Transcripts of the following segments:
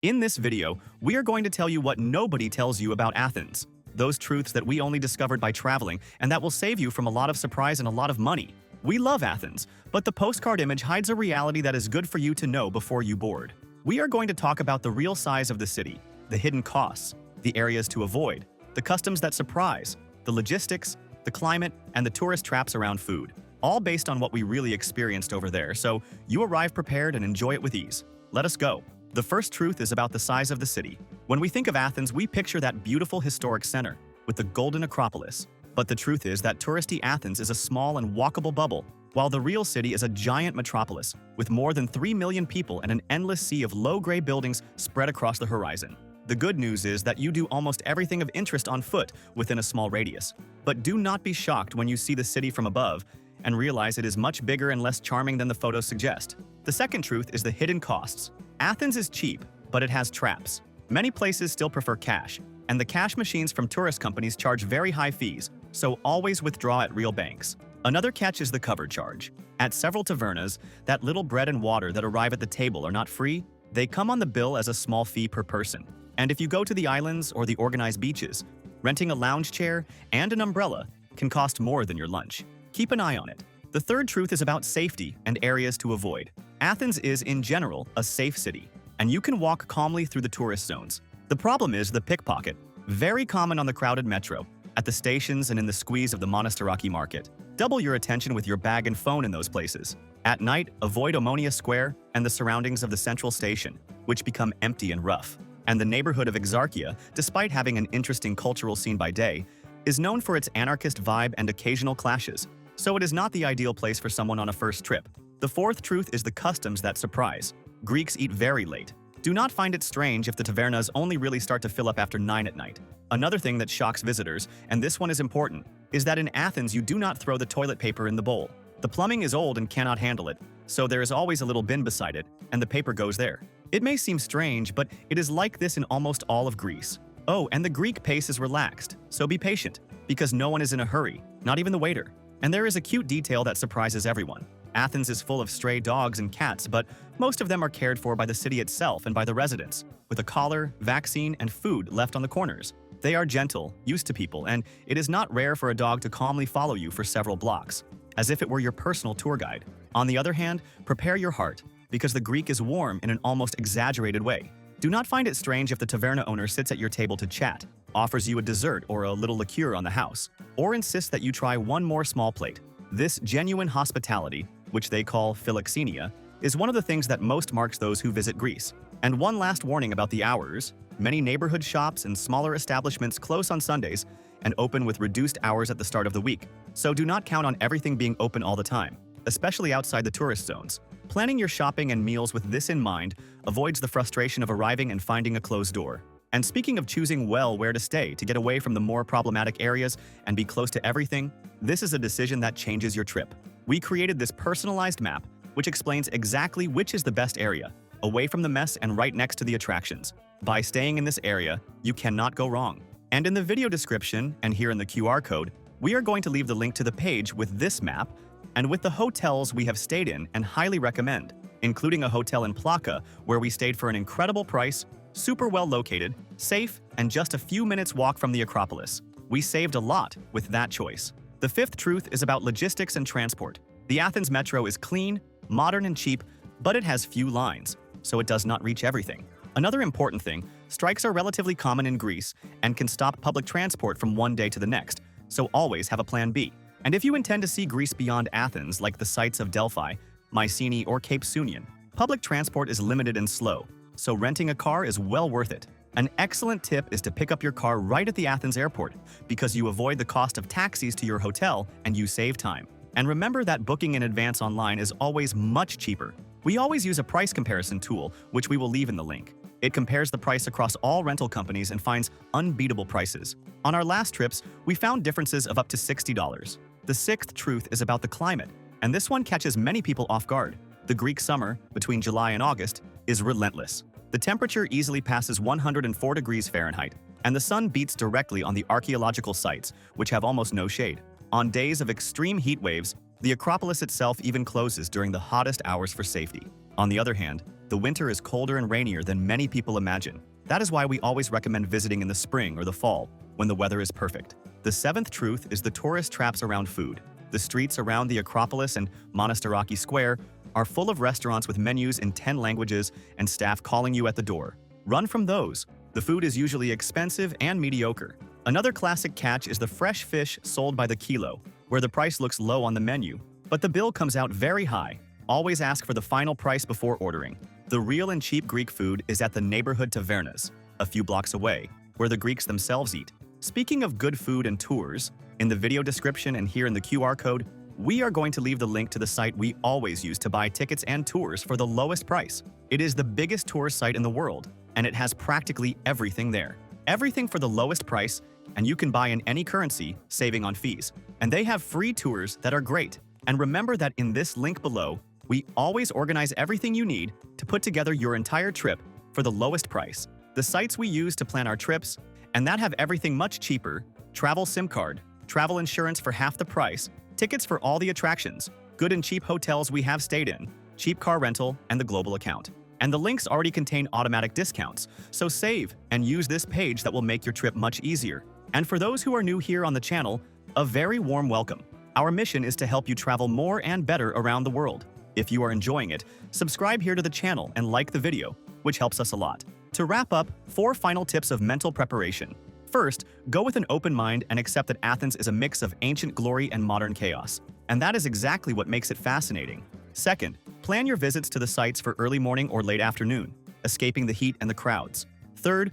In this video, we are going to tell you what nobody tells you about Athens. Those truths that we only discovered by traveling and that will save you from a lot of surprise and a lot of money. We love Athens, but the postcard image hides a reality that is good for you to know before you board. We are going to talk about the real size of the city, the hidden costs, the areas to avoid, the customs that surprise, the logistics, the climate, and the tourist traps around food. All based on what we really experienced over there, so you arrive prepared and enjoy it with ease. Let us go. The first truth is about the size of the city. When we think of Athens, we picture that beautiful historic center with the golden Acropolis. But the truth is that touristy Athens is a small and walkable bubble, while the real city is a giant metropolis with more than 3 million people and an endless sea of low-grade buildings spread across the horizon. The good news is that you do almost everything of interest on foot within a small radius. But do not be shocked when you see the city from above and realize it is much bigger and less charming than the photos suggest. The second truth is the hidden costs. Athens is cheap, but it has traps. Many places still prefer cash, and the cash machines from tourist companies charge very high fees, so always withdraw at real banks. Another catch is the cover charge. At several tavernas, that little bread and water that arrive at the table are not free. They come on the bill as a small fee per person. And if you go to the islands or the organized beaches, renting a lounge chair and an umbrella can cost more than your lunch. Keep an eye on it. The third truth is about safety and areas to avoid. Athens is, in general, a safe city, and you can walk calmly through the tourist zones. The problem is the pickpocket, very common on the crowded metro, at the stations and in the squeeze of the Monastiraki market. Double your attention with your bag and phone in those places. At night, avoid Omonia Square and the surroundings of the central station, which become empty and rough. And the neighborhood of Exarchia, despite having an interesting cultural scene by day, is known for its anarchist vibe and occasional clashes, so it is not the ideal place for someone on a first trip. The fourth truth is the customs that surprise. Greeks eat very late. Do not find it strange if the tavernas only really start to fill up after 9 at night. Another thing that shocks visitors, and this one is important, is that in Athens you do not throw the toilet paper in the bowl. The plumbing is old and cannot handle it, so there is always a little bin beside it, and the paper goes there. It may seem strange, but it is like this in almost all of Greece. Oh, and the Greek pace is relaxed, so be patient, because no one is in a hurry, not even the waiter. And there is a cute detail that surprises everyone. Athens is full of stray dogs and cats, but most of them are cared for by the city itself and by the residents, with a collar, vaccine, and food left on the corners. They are gentle, used to people, and it is not rare for a dog to calmly follow you for several blocks, as if it were your personal tour guide. On the other hand, prepare your heart, because the Greek is warm in an almost exaggerated way. Do not find it strange if the taverna owner sits at your table to chat, offers you a dessert or a little liqueur on the house, or insists that you try one more small plate. This genuine hospitality, which they call philoxenia, is one of the things that most marks those who visit Greece. And one last warning about the hours: many neighborhood shops and smaller establishments close on Sundays and open with reduced hours at the start of the week, so do not count on everything being open all the time, especially outside the tourist zones. Planning your shopping and meals with this in mind avoids the frustration of arriving and finding a closed door. And speaking of choosing well where to stay to get away from the more problematic areas and be close to everything, this is a decision that changes your trip. We created this personalized map, which explains exactly which is the best area, away from the mess and right next to the attractions. By staying in this area, you cannot go wrong. And in the video description, and here in the QR code, we are going to leave the link to the page with this map and with the hotels we have stayed in and highly recommend, including a hotel in Plaka where we stayed for an incredible price, super well located, safe, and just a few minutes walk from the Acropolis. We saved a lot with that choice. The fifth truth is about logistics and transport. The Athens metro is clean, modern, and cheap, but it has few lines, so it does not reach everything. Another important thing, strikes are relatively common in Greece and can stop public transport from one day to the next, so always have a plan B. And if you intend to see Greece beyond Athens, like the sites of Delphi, Mycenae, or Cape Sunion, public transport is limited and slow, so renting a car is well worth it. An excellent tip is to pick up your car right at the Athens airport, because you avoid the cost of taxis to your hotel and you save time. And remember that booking in advance online is always much cheaper. We always use a price comparison tool, which we will leave in the link. It compares the price across all rental companies and finds unbeatable prices. On our last trips, we found differences of up to $60. The sixth truth is about the climate, and this one catches many people off guard. The Greek summer, between July and August, is relentless. The temperature easily passes 104 degrees Fahrenheit, and the sun beats directly on the archaeological sites, which have almost no shade. On days of extreme heat waves, the Acropolis itself even closes during the hottest hours for safety. On the other hand, The winter is colder and rainier than many people imagine. That is why we always recommend visiting in the spring or the fall, when the weather is perfect. The seventh truth is the tourist traps around food. The streets around the Acropolis and Monastiraki Square are full of restaurants with menus in 10 languages and staff calling you at the door. Run from those. The food is usually expensive and mediocre. Another classic catch is the fresh fish sold by the kilo, where the price looks low on the menu, but the bill comes out very high. Always ask for the final price before ordering. The real and cheap Greek food is at the neighborhood tavernas, a few blocks away, where the Greeks themselves eat. Speaking of good food and tours, in the video description and here in the QR code, we are going to leave the link to the site we always use to buy tickets and tours for the lowest price. It is the biggest tour site in the world, and it has practically everything there. Everything for the lowest price, and you can buy in any currency, saving on fees. And they have free tours that are great. And remember that in this link below, we always organize everything you need to put together your entire trip for the lowest price. The sites we use to plan our trips, and that have everything much cheaper: travel SIM card, travel insurance for half the price, tickets for all the attractions, good and cheap hotels we have stayed in, cheap car rental, and the global account. And the links already contain automatic discounts, so save and use this page that will make your trip much easier. And for those who are new here on the channel, a very warm welcome. Our mission is to help you travel more and better around the world. If you are enjoying it, subscribe here to the channel and like the video, which helps us a lot. To wrap up, 4 final tips of mental preparation. First, go with an open mind and accept that Athens is a mix of ancient glory and modern chaos. And that is exactly what makes it fascinating. Second, plan your visits to the sites for early morning or late afternoon, escaping the heat and the crowds. Third,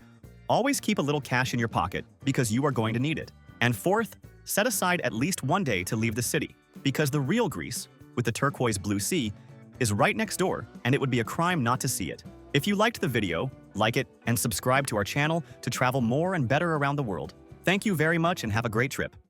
always keep a little cash in your pocket because you are going to need it. And fourth, set aside at least one day to leave the city, because the real Greece, with the turquoise blue sea, is right next door, and it would be a crime not to see it. If you liked the video, like it and subscribe to our channel to travel more and better around the world. Thank you very much and have a great trip.